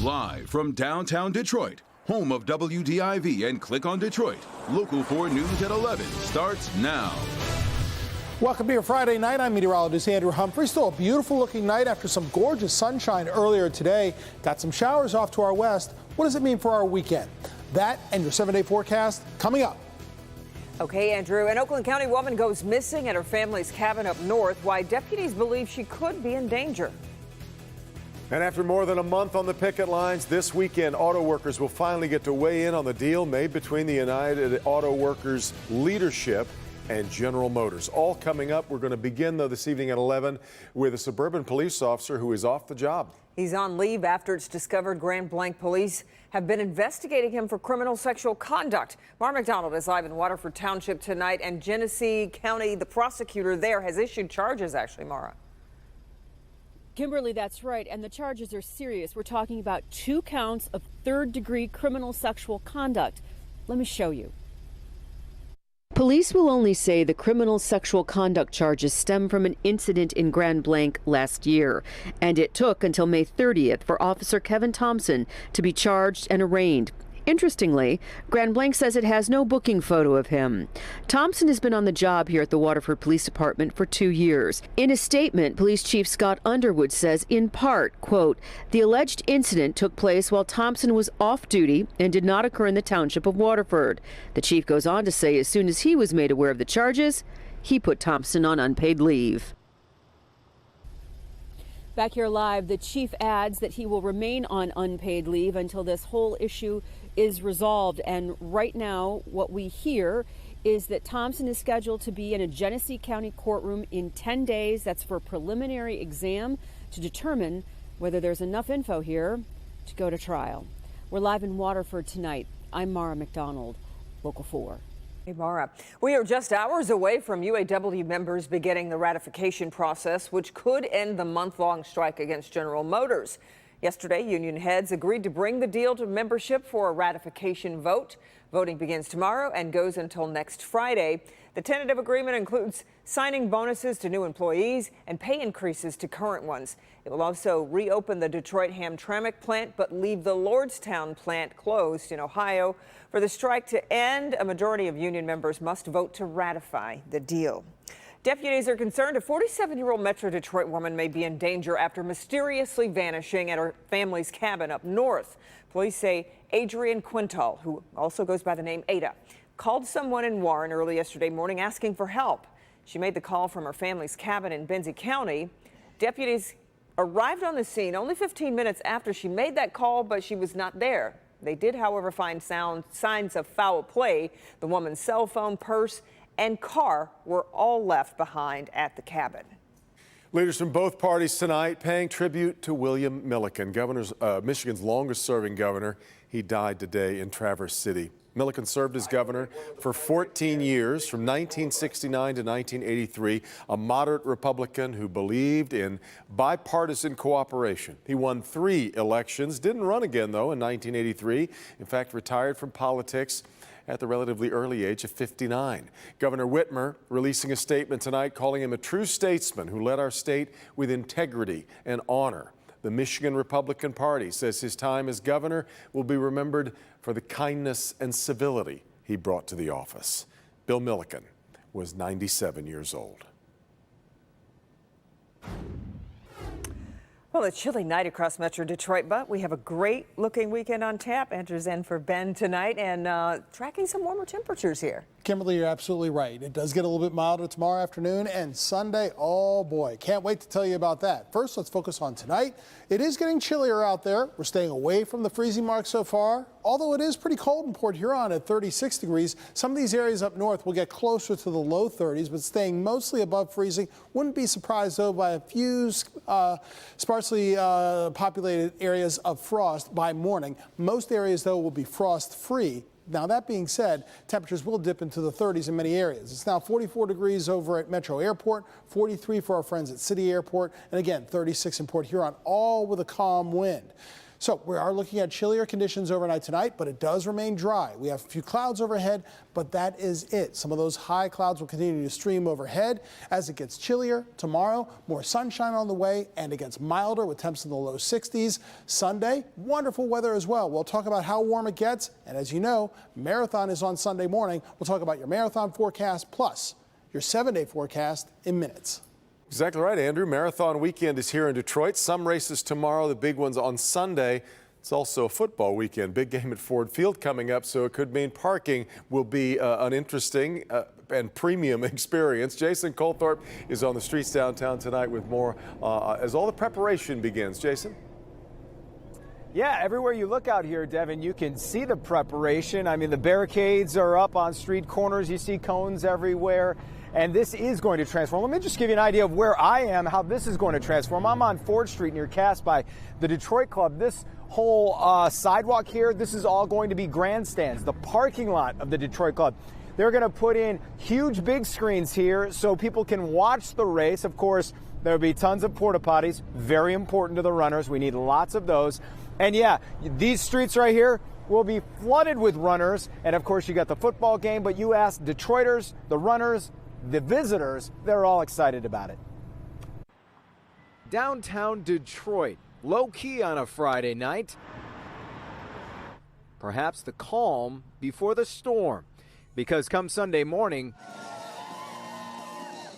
Live from downtown Detroit, home of WDIV and Click on Detroit, Local 4 News at 11 starts now. Welcome to your Friday night. I'm meteorologist Andrew Humphrey. Still a beautiful looking night after some gorgeous sunshine earlier today. Got some showers off to our west. What does it mean for our weekend? That and your 7-day forecast coming up. Okay, Andrew, an Oakland County woman goes missing at her family's cabin up north. Why deputies believe she could be in danger. And after more than a month on the picket lines, this weekend, auto workers will finally get to weigh in on the deal made between the United Auto Workers leadership and General Motors. All coming up. We're going to begin, though, this evening at 11 with a suburban police officer who is off the job. He's on leave after it's discovered Grand Blanc police have been investigating him for criminal sexual conduct. Mara McDonald is live in Waterford Township tonight, and Genesee County, the prosecutor there, has issued charges, actually, Mara. Kimberly, that's right, and the charges are serious. We're talking about 2 counts of third-degree criminal sexual conduct. Let me show you. Police will only say the criminal sexual conduct charges stem from an incident in Grand Blanc last year, and it took until May 30th for Officer Kevin Thompson to be charged and arraigned. Interestingly, Grand Blanc says it has no booking photo of him. Thompson has been on the job here at the Waterford Police Department for 2 years. In a statement, Police Chief Scott Underwood says, in part, quote, the alleged incident took place while Thompson was off duty and did not occur in the township of Waterford. The chief goes on to say as soon as he was made aware of the charges, he put Thompson on unpaid leave. Back here live, the chief adds that he will remain on unpaid leave until this whole issue is resolved. And right now, what we hear is that Thompson is scheduled to be in a Genesee County courtroom in 10 days. That's for a preliminary exam to determine whether there's enough info here to go to trial. We're live in Waterford tonight. I'm Mara McDonald, Local 4. Hey, Mara. We are just hours away from UAW members beginning the ratification process, which could end the month-long strike against General Motors. Yesterday, union heads agreed to bring the deal to membership for a ratification vote. Voting begins tomorrow and goes until next Friday. The tentative agreement includes signing bonuses to new employees and pay increases to current ones. It will also reopen the Detroit Hamtramck plant, but leave the Lordstown plant closed in Ohio. For the strike to end, a majority of union members must vote to ratify the deal. Deputies are concerned a 47-year-old Metro Detroit woman may be in danger after mysteriously vanishing at her family's cabin up north. Police say Adrienne Quintal, who also goes by the name Ada, called someone in Warren early yesterday morning asking for help. She made the call from her family's cabin in Benzie County. Deputies arrived on the scene only 15 minutes after she made that call, but she was not there. They did, however, find signs of foul play. The woman's cell phone, purse, and car were all left behind at the cabin. Leaders from both parties tonight paying tribute to William Milliken, Michigan's longest-serving governor. He died today in Traverse City. Milliken served as governor for 14 years, from 1969 to 1983, a moderate Republican who believed in bipartisan cooperation. He won 3 elections, didn't run again, though, in 1983. In fact, retired from politics at the relatively early age of 59. Governor Whitmer releasing a statement tonight calling him a true statesman who led our state with integrity and honor. The Michigan Republican Party says his time as governor will be remembered for the kindness and civility he brought to the office. Bill Milliken was 97 years old. Well, a chilly night across Metro Detroit, but we have a great looking weekend on tap. Andrew's in for Ben tonight and tracking some warmer temperatures here. Kimberly, you're absolutely right. It does get a little bit milder tomorrow afternoon and Sunday. Oh boy, can't wait to tell you about that. First, let's focus on tonight. It is getting chillier out there. We're staying away from the freezing mark so far, although it is pretty cold in Port Huron at 36 degrees. Some of these areas up north will get closer to the low 30s, but staying mostly above freezing. Wouldn't be surprised, though, by a few sparsely populated areas of frost by morning. Most areas, though, will be frost-free. Now, that being said, temperatures will dip into the 30s in many areas. It's now 44 degrees over at Metro Airport, 43 for our friends at City Airport, and again, 36 in Port Huron, all with a calm wind. So we are looking at chillier conditions overnight tonight, but it does remain dry. We have a few clouds overhead, but that is it. Some of those high clouds will continue to stream overhead as it gets chillier. Tomorrow, more sunshine on the way, and it gets milder with temps in the low 60s. Sunday, wonderful weather as well. We'll talk about how warm it gets, and as you know, marathon is on Sunday morning. We'll talk about your marathon forecast plus your 7-day forecast in minutes. Exactly right, Andrew. Marathon weekend is here in Detroit. Some races tomorrow, the big ones on Sunday. It's also a football weekend. Big game at Ford Field coming up, so it could mean parking will be an interesting and premium experience. Jason Colthorpe is on the streets downtown tonight with more as all the preparation begins. Jason? Yeah, everywhere you look out here, Devin, you can see the preparation. I mean, the barricades are up on street corners. You see cones everywhere. And this is going to transform. Let me just give you an idea of where I am, how this is going to transform. I'm on Ford Street near Cass by the Detroit Club. This whole sidewalk here, this is all going to be grandstands, the parking lot of the Detroit Club. They're going to put in huge big screens here so people can watch the race. Of course, there'll be tons of porta potties, very important to the runners. We need lots of those. And yeah, these streets right here will be flooded with runners. And of course, you got the football game, but you ask Detroiters, the runners, the visitors, they're all excited about it. Downtown Detroit, low key on a Friday night. Perhaps the calm before the storm, because come Sunday morning,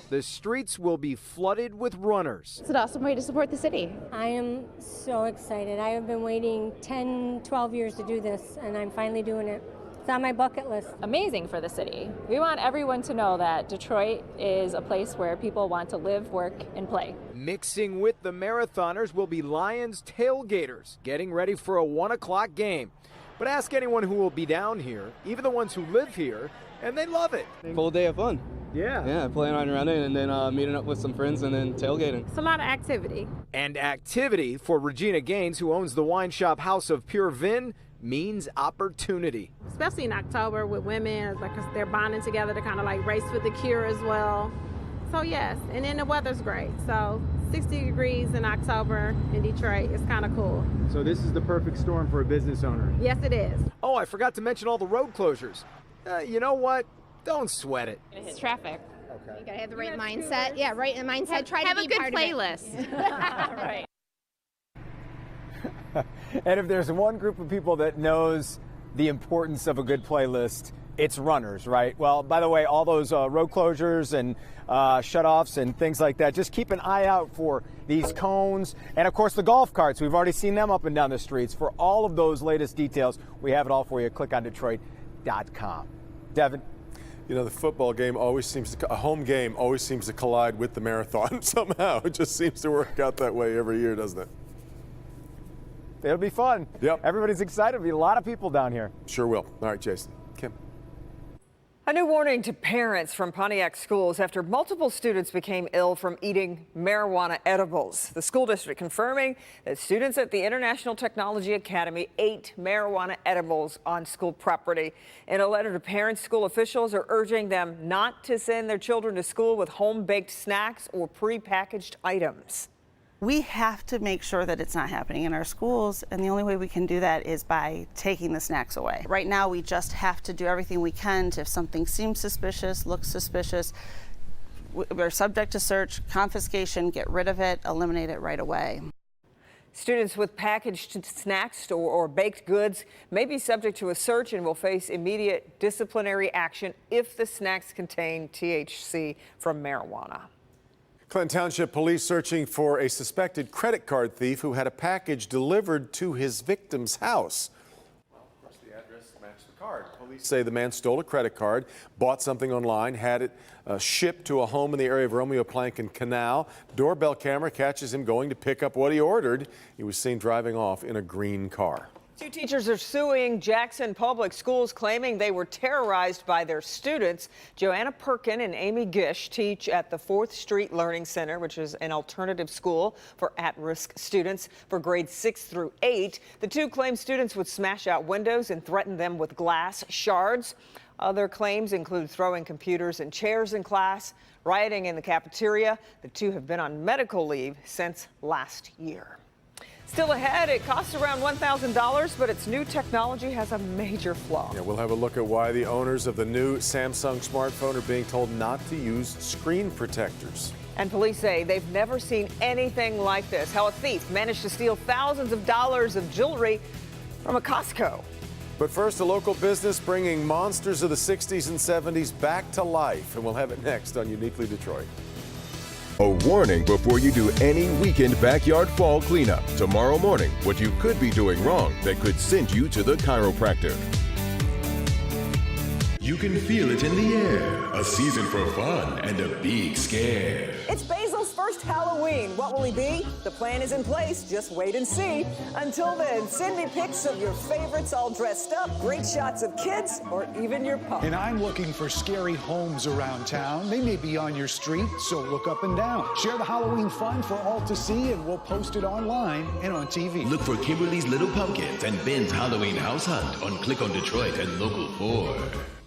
the streets will be flooded with runners. It's an awesome way to support the city. I am so excited. I have been waiting 10, 12 years to do this, and I'm finally doing it. It's on my bucket list. Amazing for the city. We want everyone to know that Detroit is a place where people want to live, work, and play. Mixing with the marathoners will be Lions tailgaters getting ready for a 1 o'clock game. But ask anyone who will be down here, even the ones who live here, and they love it. Full day of fun. Yeah, playing on running and then meeting up with some friends and then tailgating. It's a lot of activity. And activity for Regina Gaines, who owns the wine shop House of Pure Vin, means opportunity. Especially in October with women, because they're bonding together to kind of like race for the cure as well. So yes, and then the weather's great. So 60 degrees in October in Detroit is kind of cool. So this is the perfect storm for a business owner. Yes, it is. Oh, I forgot to mention all the road closures. You know what? Don't sweat it. It's traffic. You gotta have the right mindset. Yeah, right in the mindset. Try to be part of it. Have a good playlist. Right. And if there's one group of people that knows the importance of a good playlist, it's runners, right? Well, by the way, all those road closures and shutoffs and things like that, just keep an eye out for these cones. And of course, the golf carts. We've already seen them up and down the streets. For all of those latest details, we have it all for you. Click on Detroit.com. Devin? You know, the football game a home game always seems to collide with the marathon somehow. It just seems to work out that way every year, doesn't it? It'll be fun. Yep. Everybody's excited. There'll be a lot of people down here. Sure will. All right, Jason. Kim. A new warning to parents from Pontiac schools after multiple students became ill from eating marijuana edibles. The school district confirming that students at the International Technology Academy ate marijuana edibles on school property. In a letter to parents, school officials are urging them not to send their children to school with home-baked snacks or prepackaged items. We have to make sure that it's not happening in our schools, and the only way we can do that is by taking the snacks away. Right now, we just have to do everything we can to, if something seems suspicious, looks suspicious, we're subject to search, confiscation, get rid of it, eliminate it right away. Students with packaged snacks or baked goods may be subject to a search and will face immediate disciplinary action if the snacks contain THC from marijuana. Clinton Township police searching for a suspected credit card thief who had a package delivered to his victim's house. Well, of course, the address matched the card. Police say the man stole a credit card, bought something online, had it shipped to a home in the area of Romeo Plank and Canal. Doorbell camera catches him going to pick up what he ordered. He was seen driving off in a green car. Two teachers are suing Jackson Public Schools, claiming they were terrorized by their students. Joanna Perkin and Amy Gish teach at the 4th Street Learning Center, which is an alternative school for at-risk students for grades 6 through 8. The two claim students would smash out windows and threaten them with glass shards. Other claims include throwing computers and chairs in class, rioting in the cafeteria. The two have been on medical leave since last year. Still ahead, it costs around $1,000, but its new technology has a major flaw. Yeah, we'll have a look at why the owners of the new Samsung smartphone are being told not to use screen protectors. And police say they've never seen anything like this. How a thief managed to steal thousands of dollars of jewelry from a Costco. But first, a local business bringing monsters of the 60s and 70s back to life. And we'll have it next on Uniquely Detroit. A warning before you do any weekend backyard fall cleanup. Tomorrow morning, what you could be doing wrong that could send you to the chiropractor. You can feel it in the air. A season for fun and a big scare. It's Basil's first Halloween. What will he be? The plan is in place. Just wait and see. Until then, send me pics of your favorites all dressed up, great shots of kids, or even your pup. And I'm looking for scary homes around town. They may be on your street, so look up and down. Share the Halloween fun for all to see, and we'll post it online and on TV. Look for Kimberly's Little Pumpkins and Ben's Halloween House Hunt on Click on Detroit and Local 4.